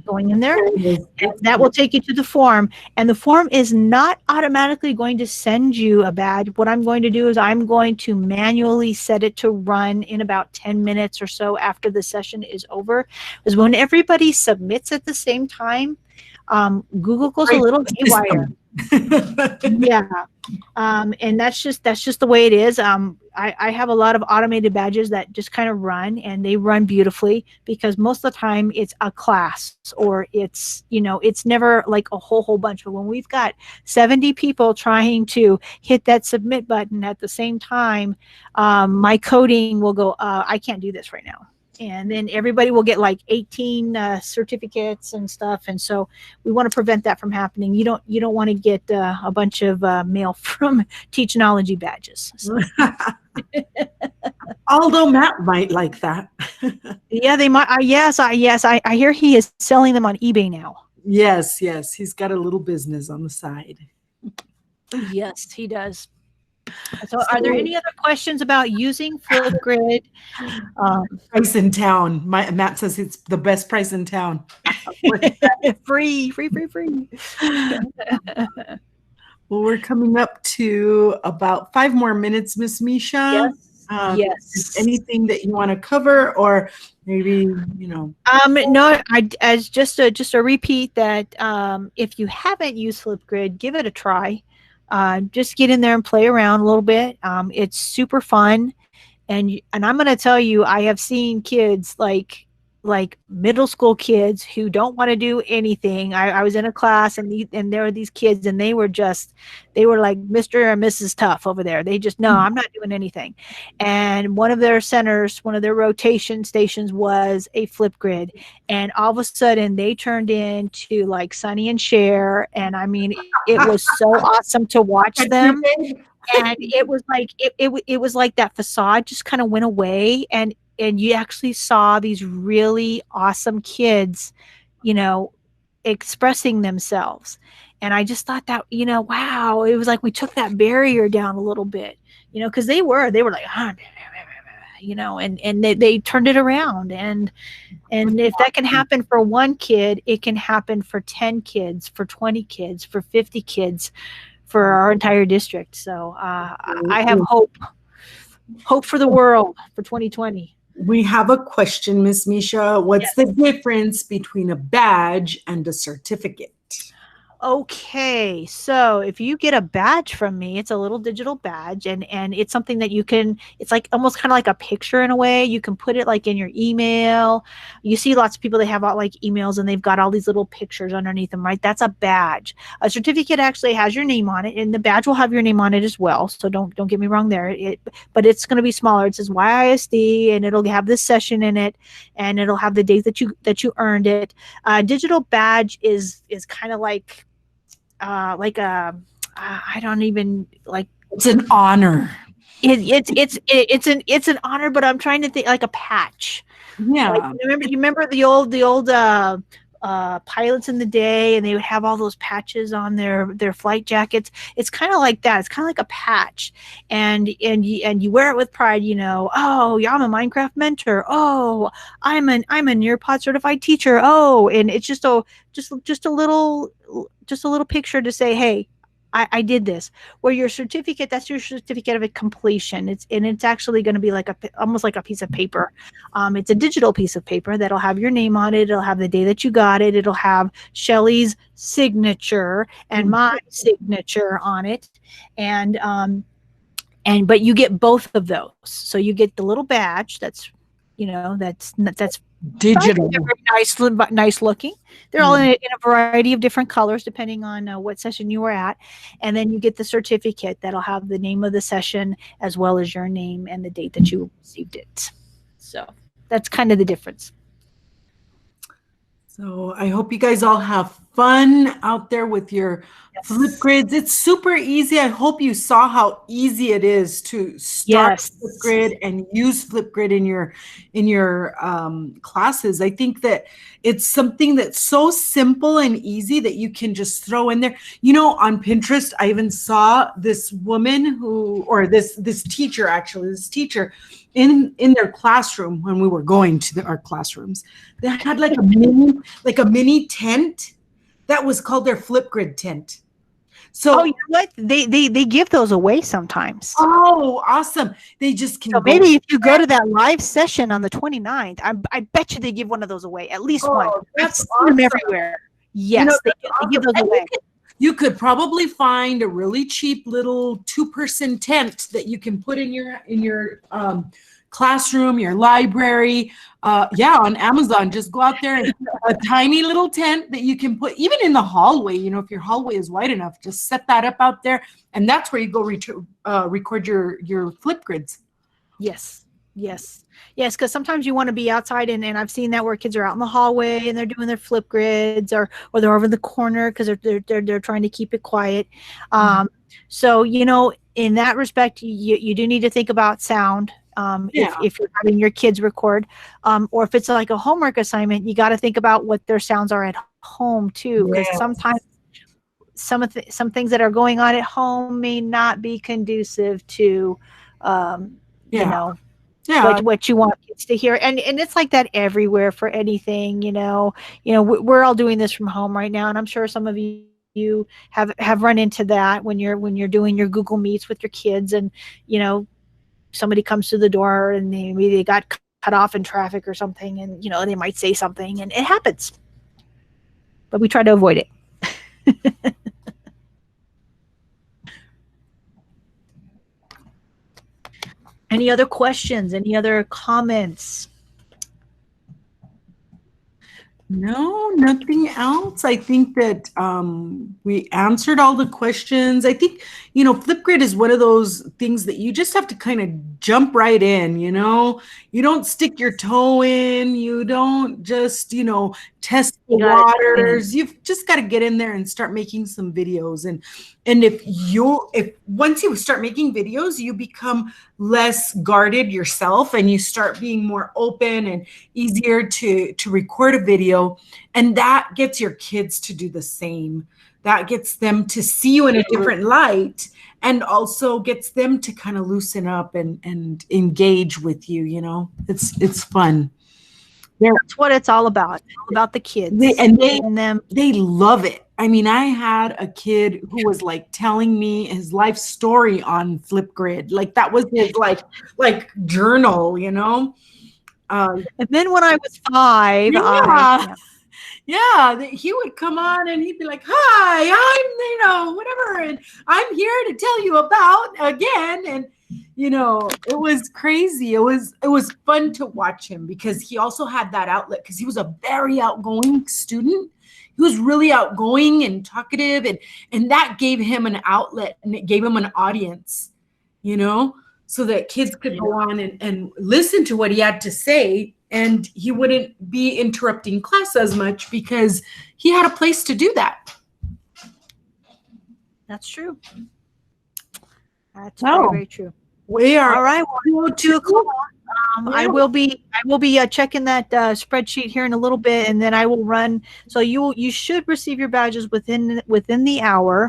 going in there. And that will take you to the form. And the form is not automatically going to send you a badge. What I'm going to do is I'm going to manually set it to run in about 10 minutes or so after the session is over. Because when everybody submits at the same time, Google goes a little haywire. Yeah. And that's just the way it is. I have a lot of automated badges that just kind of run, and they run beautifully, because most of the time it's a class, or it's never like a whole bunch. But when we've got 70 people trying to hit that submit button at the same time, my coding will go, I can't do this right now. And then everybody will get like 18 certificates and stuff, and so we want to prevent that from happening. You don't want to get a bunch of mail from Teachnology badges. So. Although Matt might like that. Yeah, they might. Yes, I hear he is selling them on eBay now. Yes, he's got a little business on the side. Yes, he does. So are there any other questions about using Flipgrid? Price in town. Matt says it's the best price in town. Free. Well, we're coming up to about 5 more minutes, Miss Misha. Yes. Anything that you want to cover, or maybe, No, as just a repeat that if you haven't used Flipgrid, give it a try. Just get in there and play around a little bit. It's super fun. And I'm going to tell you, I have seen kids like like middle school kids who don't want to do anything. I was in a class and there were these kids and they were like Mr. and Mrs. Tough over there. They just, no, I'm not doing anything. And one of their centers, one of their rotation stations was a Flipgrid. And all of a sudden they turned into like Sonny and Cher. And I mean, it was so awesome to watch them. And it was like, it was like that facade just kind of went away. And you actually saw these really awesome kids, you know, expressing themselves. And I just thought that, you know, wow, it was like we took that barrier down a little bit, you know, because they were like, you know, and they turned it around. And if that can happen for one kid, it can happen for 10 kids, for 20 kids, for 50 kids, for our entire district. So I have hope for the world for 2020. We have a question, Miss Misha. What's the difference between a badge and a certificate? Okay, so if you get a badge from me, it's a little digital badge, and it's something that you can, it's like almost kind of like a picture in a way. You can put it like in your email. You see lots of people, they have like emails and they've got all these little pictures underneath them, right? That's a badge. A certificate actually has your name on it, and the badge will have your name on it as well. So don't get me wrong there. But it's going to be smaller. It says YISD, and it'll have this session in it, and it'll have the days that you earned it. Digital badge is kind of like I don't even like. It's an honor. It's an honor, but I'm trying to think like a patch. Yeah. Like, you remember the old pilots in the day, and they would have all those patches on their flight jackets. It's kind of like that. It's kind of like a patch, and you wear it with pride. You know, oh, yeah, I'm a Minecraft mentor. Oh, I'm a Nearpod certified teacher. Oh, and it's just a little picture to say, hey, I did this. Where your certificate, that's your certificate of completion. It's actually going to be like almost like a piece of paper. It's a digital piece of paper that'll have your name on it. It'll have the day that you got it. It'll have Shelly's signature and my signature on it. But you get both of those. So you get the little badge that's digital, very nice looking. They're all in a variety of different colors depending on what session you were at, and then you get the certificate that'll have the name of the session as well as your name and the date that you received it. So that's kind of the difference. So I hope you guys all have fun out there with your Flipgrids. It's super easy. I hope you saw how easy it is to start Flipgrid and use Flipgrid in your classes. I think that it's something that's so simple and easy that you can just throw in there. You know, on Pinterest, I even saw this woman this teacher in their classroom when we were going to our classrooms. They had like a mini tent that was called their Flipgrid tent. So you know what? They give those away sometimes. Oh, awesome. They just can. So maybe if you go to that live session on the 29th, I bet you they give one of those away, at least one. That's awesome. Them everywhere. Yes, they give those away. You could probably find a really cheap little 2-person tent that you can put in your classroom, your library. On Amazon, just go out there and a tiny little tent that you can put even in the hallway. You know, if your hallway is wide enough, just set that up out there, and that's where you go record your Flipgrids. Yes, because sometimes you want to be outside, and I've seen that where kids are out in the hallway and they're doing their Flipgrids, or they're over in the corner because they're trying to keep it quiet. So you know, in that respect, you do need to think about sound. If you're having your kids record, or if it's like a homework assignment, you got to think about what their sounds are at home too, because sometimes some things that are going on at home may not be conducive to what you want kids to hear, and it's like that everywhere for anything. We're all doing this from home right now, and I'm sure some of you have run into that when you're doing your Google Meets with your kids, and somebody comes to the door and maybe they got cut off in traffic or something, and they might say something, and it happens, but we try to avoid it. Any other questions? Any other comments? No, nothing else. I think that we answered all the questions. I think, Flipgrid is one of those things that you just have to kind of jump right in, You don't stick your toe in. You don't just, test the You gotta jump in. waters. You've just got to get in there and start making some videos. And if once you start making videos, you become less guarded yourself and you start being more open and easier to record a video, and that gets your kids to do the same. That gets them to see you in a different light, and also gets them to kind of loosen up and engage with you. It's fun. That's what it's all about. It's all about the kids. They love it. I mean, I had a kid who was like telling me his life story on Flipgrid. Like that was his like journal, And then when I was 5, he would come on and he'd be like, "Hi, I'm whatever, and I'm here to tell you about again." And it was crazy. It was fun to watch him because he also had that outlet because he was a very outgoing student. He was really outgoing and talkative, and that gave him an outlet and it gave him an audience, so that kids could go on and listen to what he had to say, and he wouldn't be interrupting class as much because he had a place to do that. That's true. That's very, very true. We are all right. Well, 2 o'clock. I will be checking that spreadsheet here in a little bit, and then I will run. So you should receive your badges within the hour.